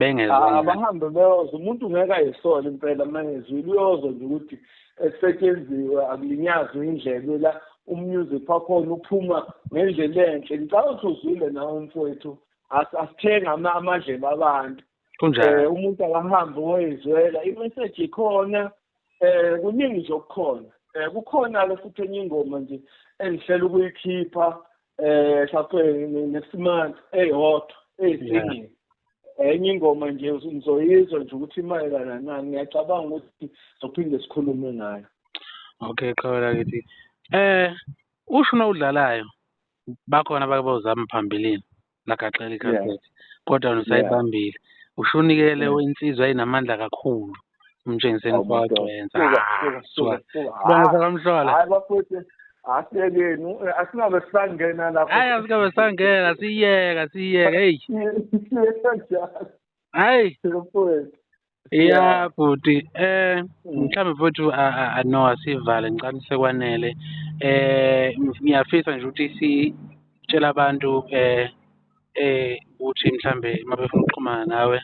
bengezwe abahambe beyoza umuntu ngeke ayisola impela mangezwile uyozwa nje ukuthi esetshenziwe akulinyazwe indlebe la umusic wakhona uphuma ngendlela enhle ngicela ukuthi uzwile nawe mfowethu asithenga amadlebe abantu kunjani umuntu akahambe oyizwela imessage ikhona kuningi nje okukhona kukhona ke futhi enye ingoma nje engihlela ukuyikhipha mhlawumbe next month eyodwa eyisinging enye ingoma nje uzoyizwa nje ukuthi imayelana nani ngiyacabanga ukuthi sophinde sikhulume ngayo. Okay qala kithi usho nawudlalayo bakhona abazama phambilini lagaxela ikhasethi kodwa usayibambile usho unikele insizwa ayinamandla kakhulu umtshengiseni kwagcwenza kamhlola hayi bafethu asekeni asingabe sangena lapho hayi asingabe sangena siyeka hey hayi yeah buti mhlawumbe futhi no asivale ngicela sekwanele ngiyafisa nje ukuthi sitshela abantu ukuthi mhlambe mabefuna ukuxhumana nawe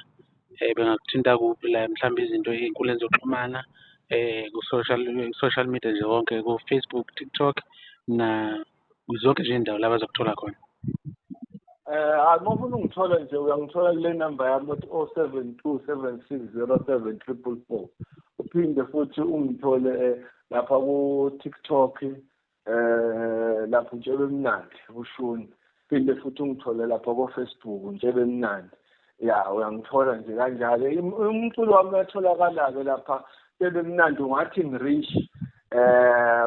bengakuthinta kuphi la mhlambe izinto ey'nkundleni zokuxhumana social media nje wonke ku-Facebook, TikTok na zonke nje indawo la bazokuthola khona. Uma ufuna ungithola nje uyangithola kule namba yami ethi 0727607444 uphinde futhi ungithole lapha ku-TikTok lapho Ntshebe Mnandi ushuni phinde futhi ungithole lapha ku-Facebook Ntshebe Mnandi ya uyangithola nje kanjalo umculo wami uyatholakala-ke lapha Ntshebe Mnandi ungathi ngirish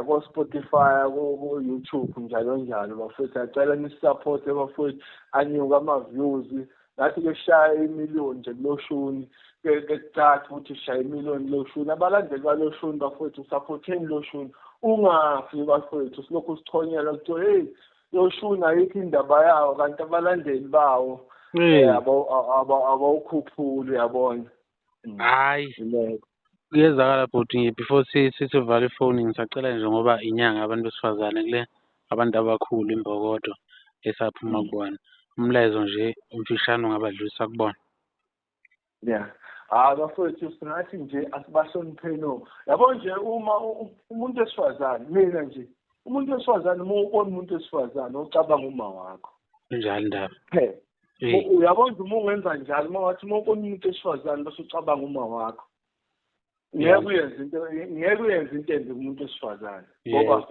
ko Spotify ko YouTube njalo njalo bafethu acela nisupport bafethu anyuka ama-views ngathi ke shaya 1,000,000 nje loshuni ke kuthatha ukuthi shaya 1,000,000 loshuni abalandeli baloshuni bafethu supporteni loshuni ungafi bafethu silokhu sithonyela ukuthi hey loshuni ayikho indaba yawo kanti abalandeli bawo abawukhuphuli yabona hayi kuyezakala bhuti before sivale ifoni ngisacela nje ngoba inyanga abantu besifazane kule abantu abakhulu imbokodo esaphuma kubona umlayezo nje umfishane ungabadlulisa kubona bafethu singathi nje asibahlonipheni yabo nje uma umuntu esifazane mina nje umuntu wesifazane uma ubona umuntu wesifazane ucabanga uma wakho njalo ndaba uyabona uma ungenza njalo uma wathi uma ubona umuntu wesifazane bese ucabanga uma wakho ngeke uyenze into embi kumuntu wesifazane ngoba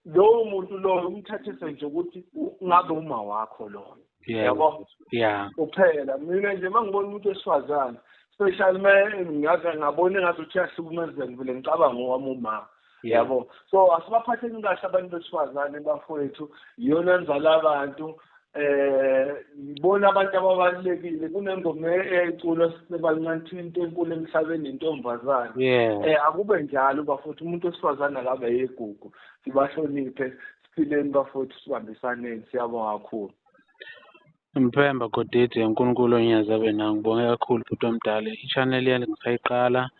lowo muntu loyo umthathise nje ukuthi ngabe uma wakho loyo yabo kuphela mina nje mangibona umuntu wesifazane especially ngaze ngabona ngathi uyahlukumezeka vele ngicabanga ngowami uma yabo so asibaphatheni kahle abantu besifazane bafowethu iyona nzala abantu ngibona abantu ababalekile kunengoma eculo sebancane into enkulu emhlabeni intombazane akube njalo bafowethu umuntu wesifazane akabe yegugu sibahloniphe siphileni bafowethu sibambisaneni siyabonga kakhulu Mpemba Godide uNkulunkulu onyaza abe nawe ngibonge kakhulu bhuti omdala i-channel yami ngisayiqala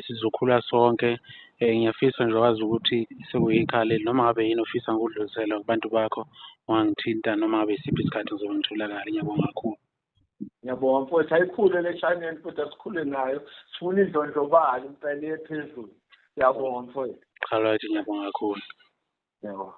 sizokhula sonke ngiyafisa nje wazi ukuthi sekuyikhala noma ngabe yini ofisa ngudlulisela kubantu bakho ungangithinta noma ngabe isiphi isikhathi ngizobe ngitholakala ngiyabonga kakhulu ngiyabonga mfowethu ayikhule le channel futhi asikhule nayo sifuna indlondlobala impela ephezulu ngiyabonga mfowethu alright ngiyabonga kakhulu yebo